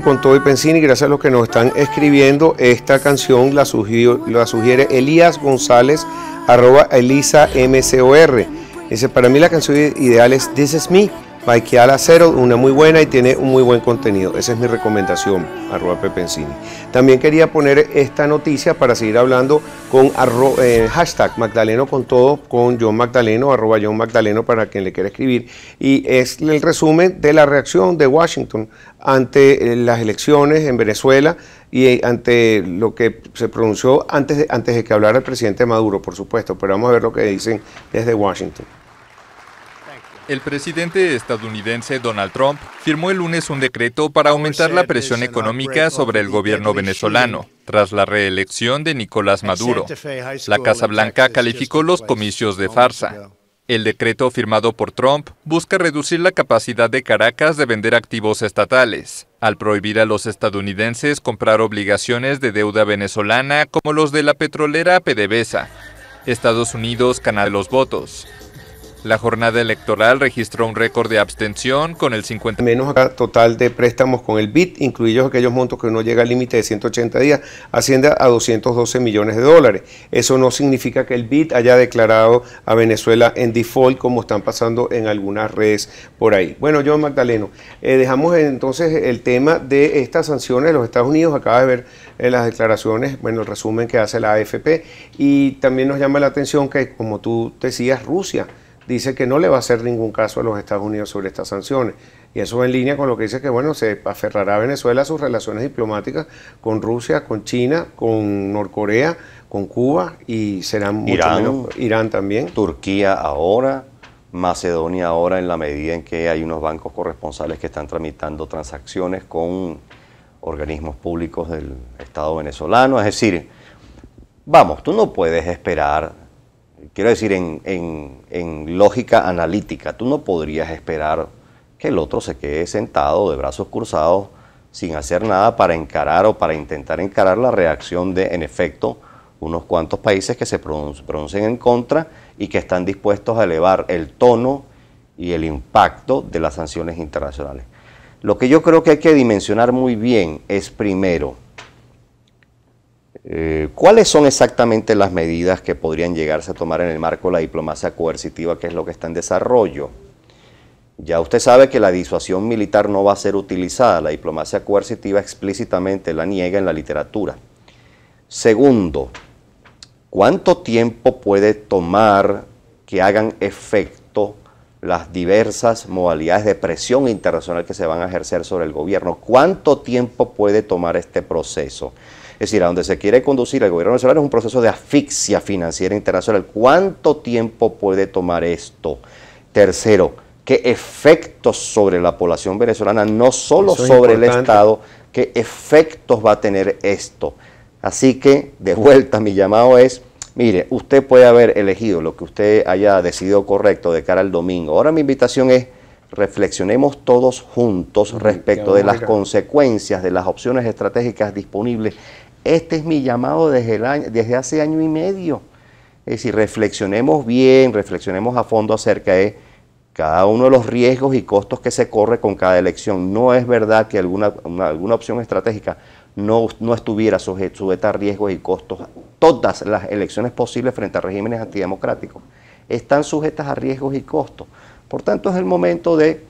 Con todo y Pensini, gracias a los que nos están escribiendo. Esta canción la sugiere Elías González, @ElisaMCOR. Dice, para mí la canción ideal es This Is Me, by Keala Settle, una muy buena y tiene un muy buen contenido. Esa es mi recomendación, @Pepensini. También quería poner esta noticia para seguir hablando con hashtag Magdaleno con todo, con John Magdaleno, @John Magdaleno para quien le quiera escribir. Y es el resumen de la reacción de Washington ante las elecciones en Venezuela y ante lo que se pronunció antes de que hablara el presidente Maduro, por supuesto. Pero vamos a ver lo que dicen desde Washington. El presidente estadounidense Donald Trump firmó el lunes un decreto para aumentar la presión económica sobre el gobierno venezolano, tras la reelección de Nicolás Maduro. La Casa Blanca calificó los comicios de farsa. El decreto firmado por Trump busca reducir la capacidad de Caracas de vender activos estatales, al prohibir a los estadounidenses comprar obligaciones de deuda venezolana como los de la petrolera PDVSA. Estados Unidos gana los votos. La jornada electoral registró un récord de abstención con el 50%. Menos acá total de préstamos con el BID, incluidos aquellos montos que no llega al límite de 180 días, asciende a 212 millones de dólares. Eso no significa que el BID haya declarado a Venezuela en default, como están pasando en algunas redes por ahí. Bueno, John Magdaleno, dejamos entonces el tema de estas sanciones de los Estados Unidos. Acaba de ver las declaraciones, bueno, el resumen que hace la AFP, y también nos llama la atención que, como tú decías, Rusia dice que no le va a hacer ningún caso a los Estados Unidos sobre estas sanciones. Y eso va en línea con lo que dice que, bueno, se aferrará a Venezuela a sus relaciones diplomáticas con Rusia, con China, con Norcorea, con Cuba y serán mucho menos Irán también. Turquía ahora, Macedonia ahora, en la medida en que hay unos bancos corresponsales que están tramitando transacciones con organismos públicos del Estado venezolano. Es decir, vamos, tú no puedes esperar. Quiero decir, en lógica analítica, tú no podrías esperar que el otro se quede sentado de brazos cruzados sin hacer nada para encarar o para intentar encarar la reacción de, en efecto, unos cuantos países que se pronuncien en contra y que están dispuestos a elevar el tono y el impacto de las sanciones internacionales. Lo que yo creo que hay que dimensionar muy bien es, primero, ¿cuáles son exactamente las medidas que podrían llegarse a tomar en el marco de la diplomacia coercitiva, que es lo que está en desarrollo? Ya usted sabe que la disuasión militar no va a ser utilizada, la diplomacia coercitiva explícitamente la niega en la literatura. Segundo, ¿cuánto tiempo puede tomar que hagan efecto las diversas modalidades de presión internacional que se van a ejercer sobre el gobierno? ¿Cuánto tiempo puede tomar este proceso? Es decir, a donde se quiere conducir el gobierno venezolano es un proceso de asfixia financiera internacional. ¿Cuánto tiempo puede tomar esto? Tercero, ¿qué efectos sobre la población venezolana, no solo sobre el Estado, qué efectos va a tener esto? Así que, de vuelta, mi llamado es, mire, usted puede haber elegido lo que usted haya decidido correcto de cara al domingo. Ahora mi invitación es, reflexionemos todos juntos respecto de las consecuencias, de las opciones estratégicas disponibles. Este es mi llamado desde hace año y medio. Es decir, reflexionemos bien, reflexionemos a fondo acerca de cada uno de los riesgos y costos que se corre con cada elección. No es verdad que alguna opción estratégica no estuviera sujeta a riesgos y costos. Todas las elecciones posibles frente a regímenes antidemocráticos están sujetas a riesgos y costos. Por tanto, es el momento de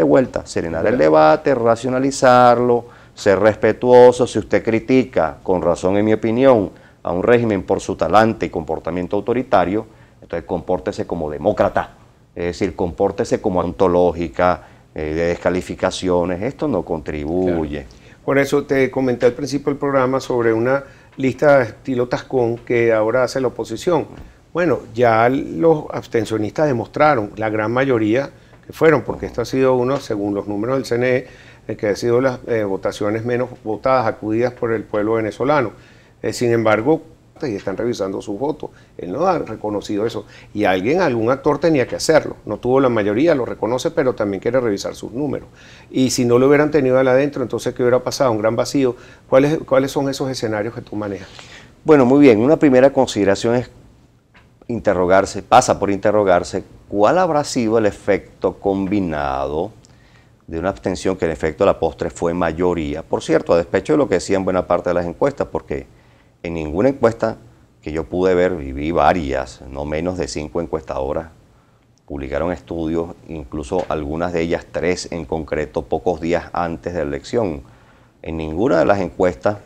vuelta, serenar el debate, racionalizarlo, ser respetuoso. Si usted critica, con razón en mi opinión, a un régimen por su talante y comportamiento autoritario, entonces compórtese como demócrata, es decir, compórtese como ontológica, de descalificaciones. Esto no contribuye. Claro. Por eso te comenté al principio del programa sobre una lista de estilo Tascón que ahora hace la oposición. Bueno, ya los abstencionistas demostraron, la gran mayoría que fueron, porque esto ha sido uno, según los números del CNE, que ha sido las votaciones menos votadas, acudidas por el pueblo venezolano. Sin embargo, y están revisando sus votos. Él no ha reconocido eso. Y algún actor tenía que hacerlo. No tuvo la mayoría, lo reconoce, pero también quiere revisar sus números. Y si no lo hubieran tenido él adentro, entonces ¿qué hubiera pasado? Un gran vacío. ¿Cuáles son esos escenarios que tú manejas? Bueno, muy bien. Una primera consideración es pasa por interrogarse, ¿cuál habrá sido el efecto combinado de una abstención que en efecto a la postre fue mayoría. Por cierto, a despecho de lo que decían buena parte de las encuestas, porque en ninguna encuesta que yo pude ver, y vi varias, no menos de 5 encuestadoras, publicaron estudios, incluso algunas de ellas 3 en concreto, pocos días antes de la elección. En ninguna de las encuestas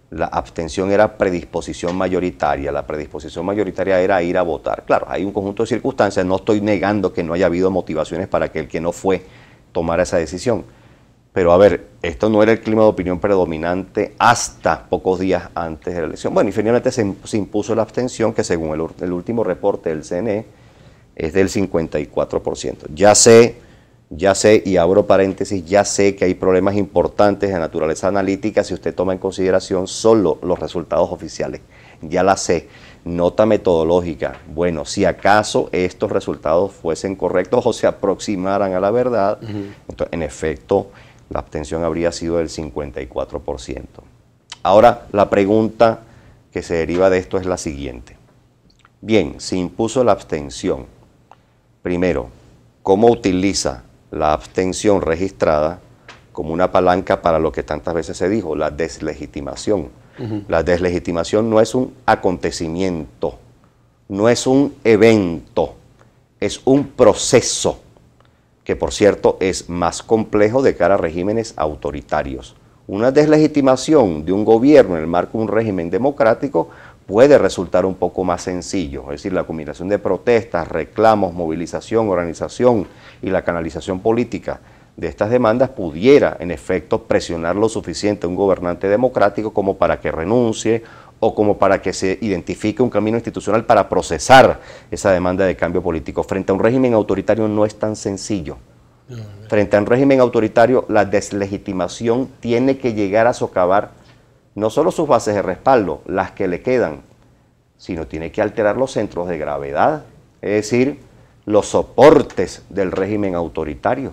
la abstención era predisposición mayoritaria. La predisposición mayoritaria era ir a votar. Claro, hay un conjunto de circunstancias, no estoy negando que no haya habido motivaciones para que el que no fue tomara esa decisión. Pero a ver, esto no era el clima de opinión predominante hasta pocos días antes de la elección. Bueno, y finalmente se impuso la abstención, que según el último reporte del CNE, es del 54%. Ya sé, y abro paréntesis, ya sé que hay problemas importantes de naturaleza analítica si usted toma en consideración solo los resultados oficiales. Ya la sé. Nota metodológica. Bueno, si acaso estos resultados fuesen correctos o se aproximaran a la verdad, entonces, en efecto, la abstención habría sido del 54%. Ahora, la pregunta que se deriva de esto es la siguiente. Bien, se impuso la abstención. Primero, ¿cómo utiliza la abstención registrada como una palanca para lo que tantas veces se dijo, la deslegitimación? La deslegitimación no es un acontecimiento, no es un evento, es un proceso que, por cierto, es más complejo de cara a regímenes autoritarios. Una deslegitimación de un gobierno en el marco de un régimen democrático puede resultar un poco más sencillo, es decir, la combinación de protestas, reclamos, movilización, organización y la canalización política de estas demandas pudiera, en efecto, presionar lo suficiente a un gobernante democrático como para que renuncie o como para que se identifique un camino institucional para procesar esa demanda de cambio político. Frente a un régimen autoritario no es tan sencillo. Frente a un régimen autoritario, la deslegitimación tiene que llegar a socavar no solo sus bases de respaldo, las que le quedan, sino tiene que alterar los centros de gravedad, es decir, los soportes del régimen autoritario.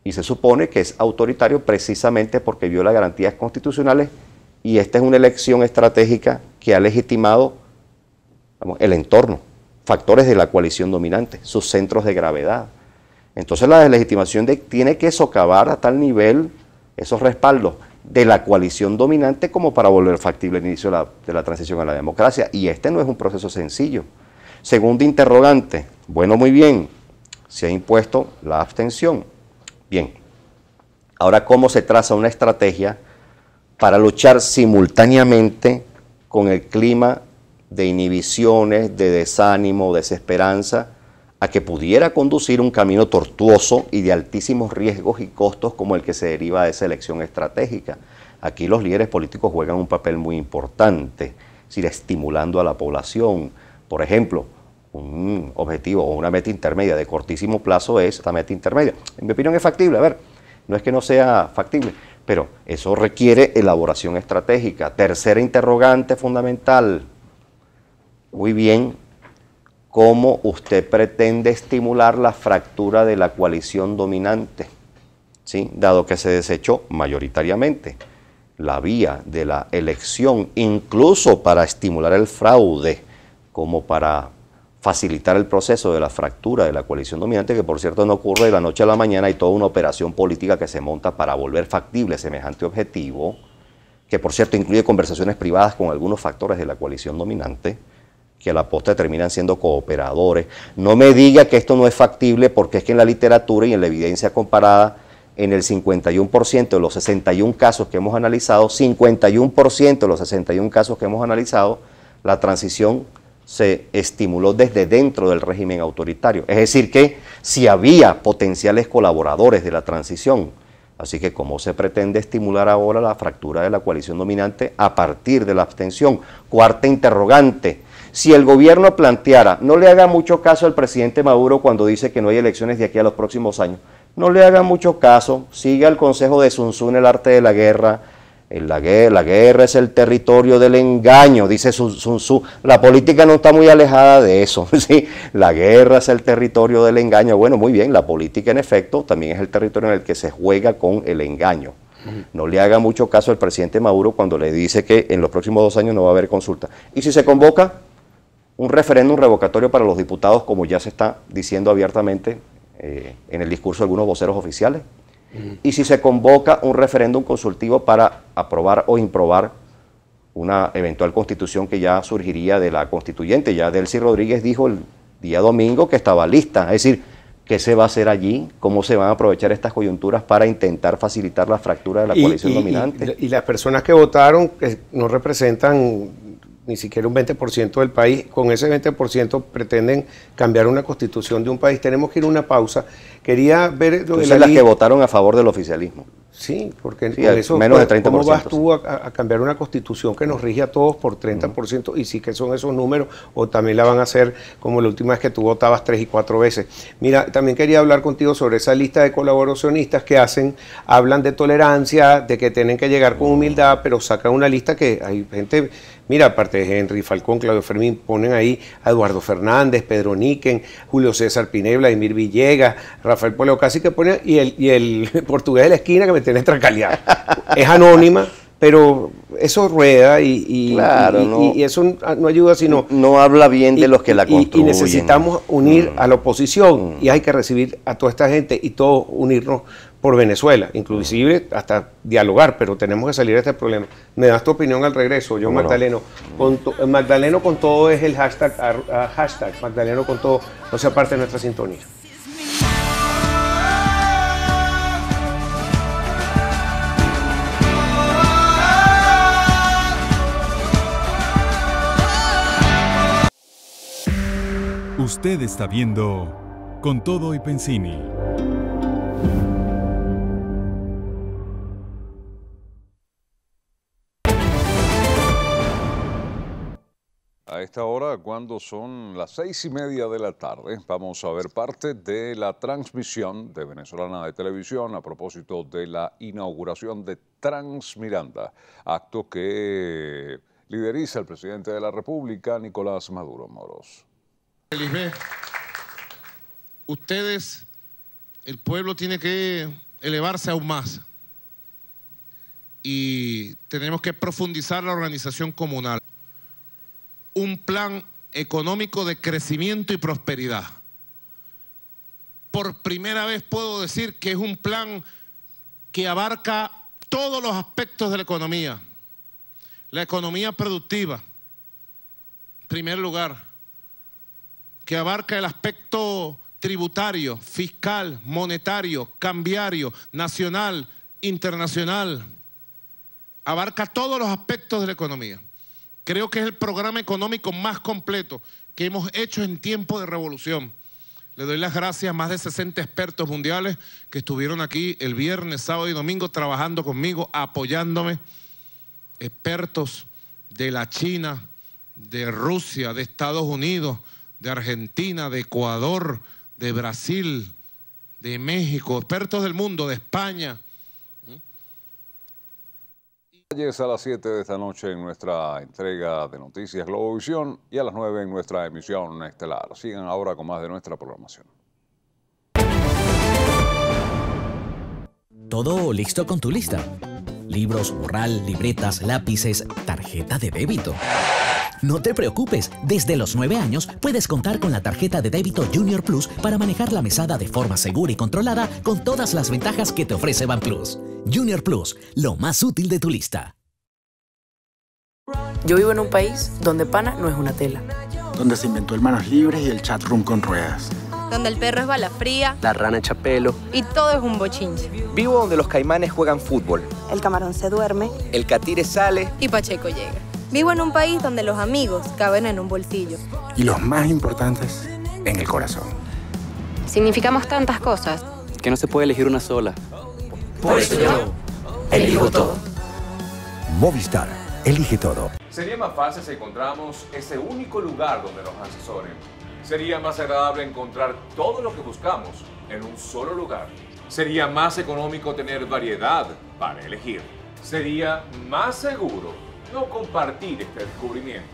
Y se supone que es autoritario precisamente porque viola garantías constitucionales y esta es una elección estratégica que ha legitimado, vamos, el entorno, factores de la coalición dominante, sus centros de gravedad. Entonces la deslegitimación tiene que socavar a tal nivel esos respaldos de la coalición dominante como para volver factible el inicio de la transición a la democracia. Y este no es un proceso sencillo. Segundo interrogante, bueno, muy bien, se ha impuesto la abstención. Bien, ahora ¿cómo se traza una estrategia para luchar simultáneamente con el clima de inhibiciones, de desánimo, desesperanza, a que pudiera conducir un camino tortuoso y de altísimos riesgos y costos como el que se deriva de esa elección estratégica? Aquí los líderes políticos juegan un papel muy importante, es decir, estimulando a la población. Por ejemplo, un objetivo o una meta intermedia de cortísimo plazo es esta meta intermedia. En mi opinión es factible, a ver, no es que no sea factible, pero eso requiere elaboración estratégica. Tercera interrogante fundamental, muy bien, ¿cómo usted pretende estimular la fractura de la coalición dominante? ¿Sí? Dado que se desechó mayoritariamente la vía de la elección, incluso para estimular el fraude, como para facilitar el proceso de la fractura de la coalición dominante, que por cierto no ocurre de la noche a la mañana, hay toda una operación política que se monta para volver factible semejante objetivo, que por cierto incluye conversaciones privadas con algunos factores de la coalición dominante, que a la postre terminan siendo cooperadores. No me diga que esto no es factible, porque es que en la literatura y en la evidencia comparada, en el 51% de los 61 casos que hemos analizado, 51% de los 61 casos que hemos analizado, la transición se estimuló desde dentro del régimen autoritario. Es decir que si había potenciales colaboradores de la transición. Así que ¿cómo se pretende estimular ahora la fractura de la coalición dominante a partir de la abstención? Cuarta interrogante. Si el gobierno planteara, no le haga mucho caso al presidente Maduro cuando dice que no hay elecciones de aquí a los próximos años, no le haga mucho caso, siga el consejo de Sun Tzu en el arte de la guerra. La guerra es el territorio del engaño, dice Sun Tzu. La política no está muy alejada de eso, ¿sí? La guerra es el territorio del engaño. Bueno, muy bien, la política en efecto también es el territorio en el que se juega con el engaño. No le haga mucho caso al presidente Maduro cuando le dice que en los próximos 2 años no va a haber consulta. ¿Y si se convoca un referéndum revocatorio para los diputados, como ya se está diciendo abiertamente en el discurso de algunos voceros oficiales? y si se convoca un referéndum consultivo para aprobar o improbar una eventual constitución que ya surgiría de la constituyente. Ya Delcy Rodríguez dijo el día domingo que estaba lista, es decir, ¿qué se va a hacer allí? ¿Cómo se van a aprovechar estas coyunturas para intentar facilitar la fractura de la coalición dominante? Y las personas que votaron, que no representan ni siquiera un 20% del país, con ese 20% pretenden cambiar una constitución de un país. Tenemos que ir a una pausa. Quería ver... Entonces las que votaron a favor del oficialismo. Sí, porque sí, con eso, menos de 30%. ¿Cómo vas tú a cambiar una constitución que nos rige a todos por 30%? Y sí que son esos números, o también la van a hacer como la última vez que tú votabas 3 y 4 veces. Mira, también quería hablar contigo sobre esa lista de colaboracionistas que hablan de tolerancia, de que tienen que llegar con humildad, pero sacan una lista que hay gente... Mira, aparte de Henry Falcón, Claudio Fermín, ponen ahí a Eduardo Fernández, Pedro Níquen, Julio César Pineda, Vladimir Villegas, Rafael Poleo, casi que ponen, y el portugués de la esquina que me tiene tracaleado. Es anónima, pero eso rueda y eso no ayuda, sino... No habla bien de los que la construyen. Y necesitamos unir a la oposición, y hay que recibir a toda esta gente y todos unirnos por Venezuela, inclusive hasta dialogar, pero tenemos que salir de este problema. ¿Me das tu opinión al regreso? Yo, Magdaleno, Magdaleno con todo es el hashtag, hashtag Magdaleno con todo, no sea parte de nuestra sintonía. Usted está viendo Con Todo y Pensini. A esta hora, cuando son las 6:30 de la tarde, vamos a ver parte de la transmisión de Venezolana de Televisión a propósito de la inauguración de Transmiranda, acto que lideriza el presidente de la República, Nicolás Maduro Moros. Lisbeth, ustedes, el pueblo tiene que elevarse aún más y tenemos que profundizar la organización comunal. Un plan económico de crecimiento y prosperidad. Por primera vez puedo decir que es un plan que abarca todos los aspectos de la economía. La economía productiva, en primer lugar, que abarca el aspecto tributario, fiscal, monetario, cambiario, nacional, internacional. Abarca todos los aspectos de la economía. Creo que es el programa económico más completo que hemos hecho en tiempo de revolución. Le doy las gracias a más de 60 expertos mundiales que estuvieron aquí el viernes, sábado y domingo trabajando conmigo, apoyándome. Expertos de la China, de Rusia, de Estados Unidos, de Argentina, de Ecuador, de Brasil, de México, expertos del mundo, de España. Es a las 7 de esta noche en nuestra entrega de Noticias Globovisión y a las 9 en nuestra emisión estelar. Sigan ahora con más de nuestra programación. ¿Todo listo con tu lista? Libros, borral, libretas, lápices, tarjeta de débito. No te preocupes, desde los 9 años puedes contar con la tarjeta de débito Junior Plus para manejar la mesada de forma segura y controlada con todas las ventajas que te ofrece BanPlus. Junior Plus, lo más útil de tu lista. Yo vivo en un país donde pana no es una tela. Donde se inventó el manos libres y el chat room con ruedas. Donde el perro es bala fría, la rana echa pelo y todo es un bochinche. Vivo donde los caimanes juegan fútbol, el camarón se duerme, el catire sale y Pacheco llega. Vivo en un país donde los amigos caben en un bolsillo. Y los más importantes, en el corazón. Significamos tantas cosas que no se puede elegir una sola. Por eso yo elijo todo. Movistar, elige todo. Sería más fácil si encontramos ese único lugar donde nos asesoren. Sería más agradable encontrar todo lo que buscamos en un solo lugar. Sería más económico tener variedad para elegir. Sería más seguro no compartir este descubrimiento.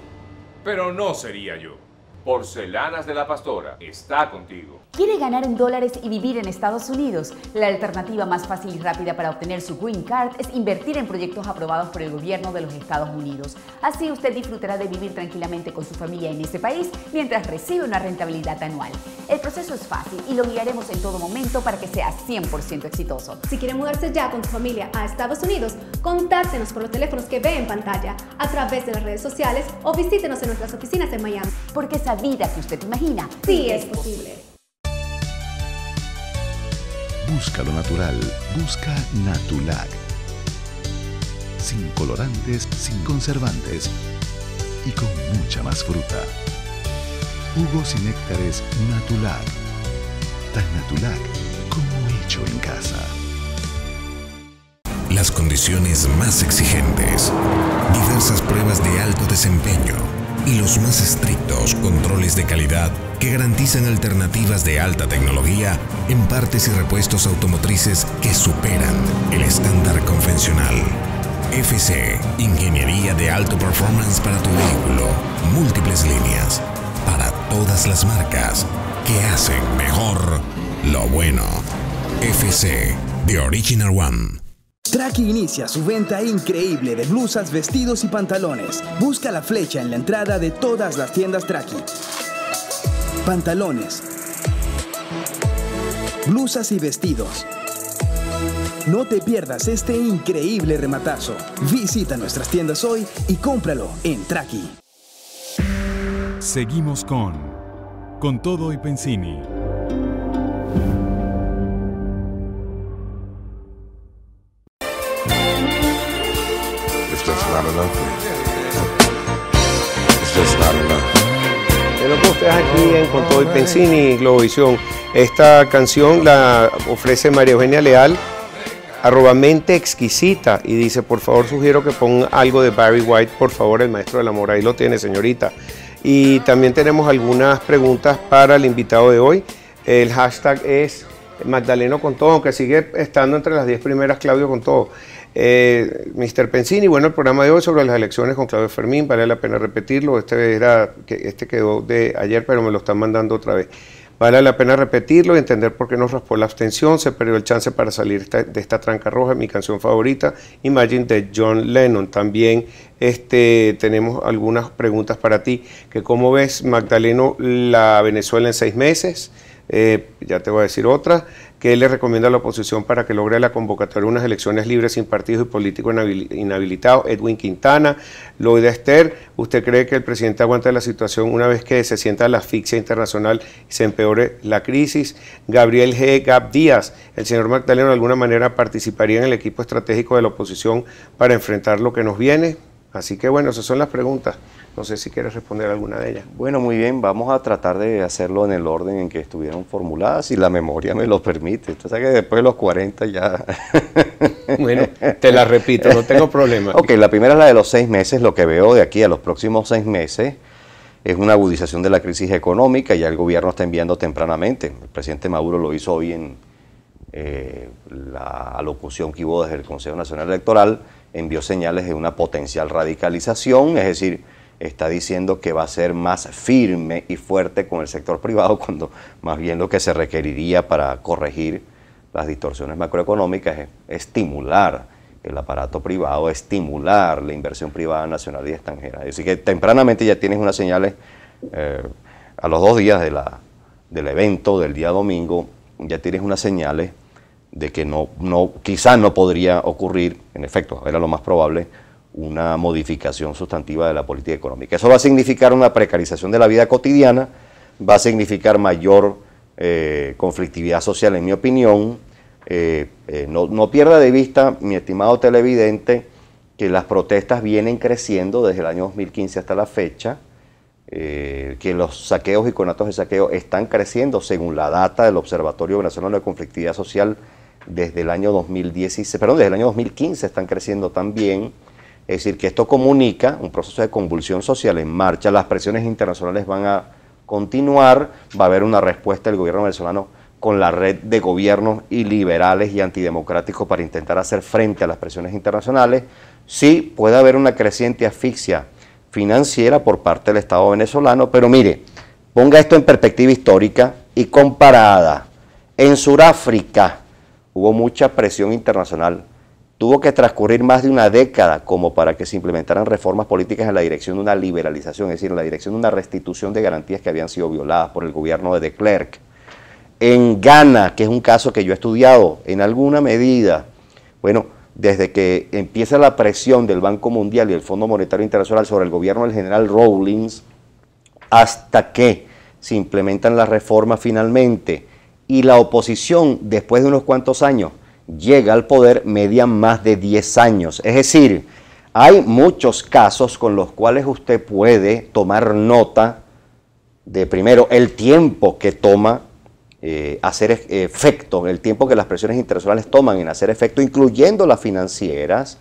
Pero no sería yo. Porcelanas de la Pastora está contigo. ¿Quiere ganar en dólares y vivir en Estados Unidos? La alternativa más fácil y rápida para obtener su Green Card es invertir en proyectos aprobados por el gobierno de los Estados Unidos. Así usted disfrutará de vivir tranquilamente con su familia en ese país mientras recibe una rentabilidad anual. El proceso es fácil y lo guiaremos en todo momento para que sea 100% exitoso. Si quiere mudarse ya con su familia a Estados Unidos, contáctenos por los teléfonos que ve en pantalla, a través de las redes sociales o visítenos en nuestras oficinas en Miami. Porque esa vida que usted imagina, sí es posible. Busca lo natural, busca Natulac. Sin colorantes, sin conservantes y con mucha más fruta. Jugos y néctares Natulac. Tan Natulac como hecho en casa. Las condiciones más exigentes, diversas pruebas de alto desempeño y los más estrictos controles de calidad que garantizan alternativas de alta tecnología en partes y repuestos automotrices que superan el estándar convencional. FC, ingeniería de alto performance para tu vehículo, múltiples líneas, para todas las marcas que hacen mejor lo bueno. FC, The Original One. Traki inicia su venta increíble de blusas, vestidos y pantalones. Busca la flecha en la entrada de todas las tiendas Traki. Pantalones, blusas y vestidos. No te pierdas este increíble rematazo. Visita nuestras tiendas hoy y cómpralo en Traki. Seguimos con Todo y Pensini. Bueno, con ustedes aquí en Con Todo y Pensini y Globovisión. Esta canción la ofrece María Eugenia Leal, @mente exquisita, y dice: por favor sugiero que ponga algo de Barry White, por favor, el maestro del amor. Ahí lo tiene, señorita. Y también tenemos algunas preguntas para el invitado de hoy. El hashtag es Magdaleno con todo, aunque sigue estando entre las 10 primeras Claudio con todo. Mr. Pensini, bueno, el programa de hoy sobre las elecciones con Claudio Fermín, vale la pena repetirlo. Este quedó de ayer, pero me lo están mandando otra vez. Vale la pena repetirlo y entender por qué nos raspó la abstención. Se perdió el chance para salir de esta tranca roja. Mi canción favorita, Imagine, de John Lennon. También tenemos algunas preguntas para ti. Que ¿cómo ves, Magdaleno, la Venezuela en 6 meses? Ya te voy a decir otra. ¿Qué le recomienda a la oposición para que logre la convocatoria de unas elecciones libres sin partidos y políticos inhabilitados? Edwin Quintana. Loida Esther, ¿usted cree que el presidente aguanta la situación una vez que se sienta la asfixia internacional y se empeore la crisis? Gabriel G. Gab Díaz, ¿el señor Magdaleno de alguna manera participaría en el equipo estratégico de la oposición para enfrentar lo que nos viene? Así que bueno, esas son las preguntas. No sé si quieres responder a alguna de ellas. Bueno, muy bien, vamos a tratar de hacerlo en el orden en que estuvieron formuladas, si la memoria me lo permite. Usted sabe que después de los 40 ya... Bueno, te la repito, no tengo problema. Ok, la primera es la de los 6 meses. Lo que veo de aquí a los próximos 6 meses es una agudización de la crisis económica. Ya el gobierno está enviando tempranamente. El presidente Maduro lo hizo hoy en la alocución que hubo desde el Consejo Nacional Electoral. Envió señales de una potencial radicalización, es decir, está diciendo que va a ser más firme y fuerte con el sector privado, cuando más bien lo que se requeriría para corregir las distorsiones macroeconómicas es estimular el aparato privado, estimular la inversión privada nacional y extranjera. Así que tempranamente ya tienes unas señales, a los 2 días del evento del día domingo, ya tienes unas señales de que quizás no podría ocurrir, en efecto, era lo más probable, una modificación sustantiva de la política económica. Eso va a significar una precarización de la vida cotidiana, va a significar mayor conflictividad social, en mi opinión. No pierda de vista, mi estimado televidente, que las protestas vienen creciendo desde el año 2015 hasta la fecha, que los saqueos y conatos de saqueo están creciendo según la data del Observatorio Venezolano de Conflictividad Social desde el año 2016, perdón, desde el año 2015 están creciendo también. Es decir, que esto comunica un proceso de convulsión social en marcha. Las presiones internacionales van a continuar, va a haber una respuesta del gobierno venezolano con la red de gobiernos iliberales y antidemocráticos para intentar hacer frente a las presiones internacionales. Sí, puede haber una creciente asfixia financiera por parte del Estado venezolano, pero mire, Ponga esto en perspectiva histórica y comparada. En Sudáfrica hubo mucha presión internacional. Tuvo que transcurrir más de una década como para que se implementaran reformas políticas en la dirección de una liberalización, es decir, en la dirección de una restitución de garantías que habían sido violadas por el gobierno de de Klerk. En Ghana, que es un caso que yo he estudiado en alguna medida, bueno, desde que empieza la presión del Banco Mundial y el Fondo Monetario Internacional sobre el gobierno del general Rawlings, hasta que se implementan las reformas finalmente y la oposición, después de unos cuantos años, llega al poder, median más de 10 años. Es decir, hay muchos casos con los cuales usted puede tomar nota de, primero, el tiempo que toma hacer efecto, el tiempo que las presiones internacionales toman en hacer efecto, incluyendo las financieras.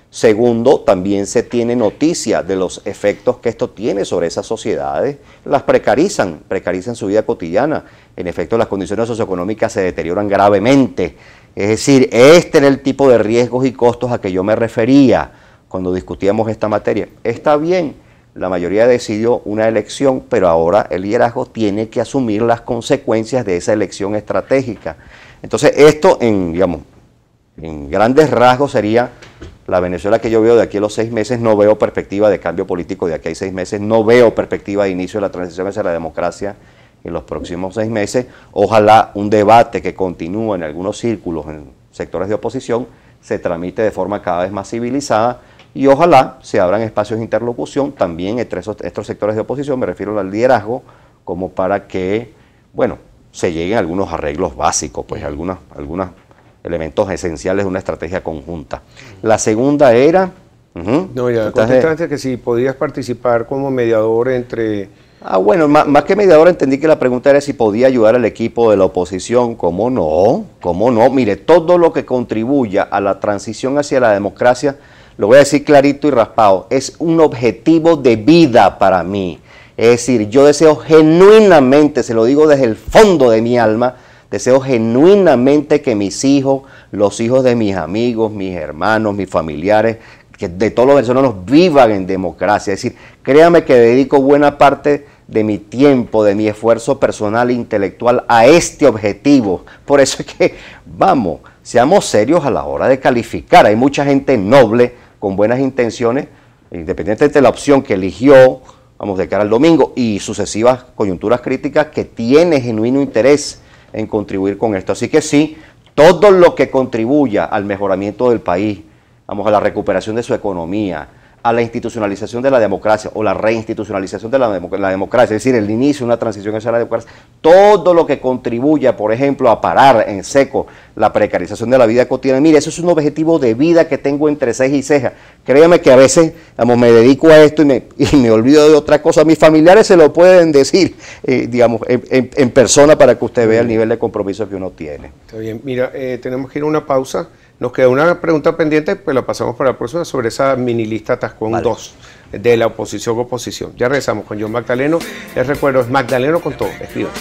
Segundo, también se tiene noticia de los efectos que esto tiene sobre esas sociedades. Las precarizan su vida cotidiana. En efecto, las condiciones socioeconómicas se deterioran gravemente. Es decir, este era el tipo de riesgos y costos a que yo me refería cuando discutíamos esta materia. Está bien, la mayoría decidió una elección, pero ahora el liderazgo tiene que asumir las consecuencias de esa elección estratégica. Entonces, esto en grandes rasgos sería la Venezuela que yo veo de aquí a los 6 meses. No veo perspectiva de cambio político de aquí a 6 meses, no veo perspectiva de inicio de la transición hacia la democracia en los próximos 6 meses. Ojalá un debate que continúe en algunos círculos, en sectores de oposición, se tramite de forma cada vez más civilizada y ojalá se abran espacios de interlocución también entre estos sectores de oposición, me refiero al liderazgo, como para que, bueno, se lleguen a algunos arreglos básicos, pues algunos elementos esenciales de una estrategia conjunta. La segunda era... No, ya contestaste que si podías participar como mediador entre... bueno, más que mediador entendí que la pregunta era si podía ayudar al equipo de la oposición. ¿Cómo no? ¿Cómo no? Mire, todo lo que contribuya a la transición hacia la democracia, lo voy a decir clarito y raspado, es un objetivo de vida para mí. Es decir, yo deseo genuinamente, se lo digo desde el fondo de mi alma, deseo genuinamente que mis hijos, los hijos de mis amigos, mis hermanos, mis familiares, que de todos los venezolanos vivan en democracia. Es decir, créame que dedico buena parte de mi tiempo, de mi esfuerzo personal e intelectual a este objetivo. Por eso es que, vamos, seamos serios a la hora de calificar. Hay mucha gente noble, con buenas intenciones, independientemente de la opción que eligió, vamos, de cara al domingo, y sucesivas coyunturas críticas, que tiene genuino interés en contribuir con esto. Así que sí, todo lo que contribuya al mejoramiento del país, vamos, a la recuperación de su economía, a la institucionalización de la democracia o la reinstitucionalización de la democracia, es decir, el inicio de una transición hacia la democracia, todo lo que contribuya, por ejemplo, a parar en seco la precarización de la vida cotidiana. Mire, eso es un objetivo de vida que tengo entre ceja y ceja. Créame que a veces, vamos, me dedico a esto y me olvido de otra cosa. Mis familiares se lo pueden decir, digamos, en persona, para que usted vea el nivel de compromiso que uno tiene. Está bien. Mira, tenemos que ir a una pausa. Nos queda una pregunta pendiente, pues la pasamos para la próxima, sobre esa mini lista Tascón 2 de la oposición. Ya regresamos con John Magdaleno. Les recuerdo, es Magdaleno con todo. Escriban.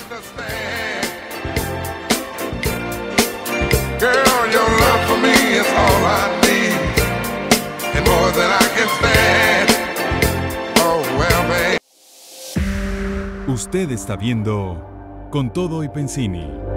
Usted está viendo Con Todo y Pensini.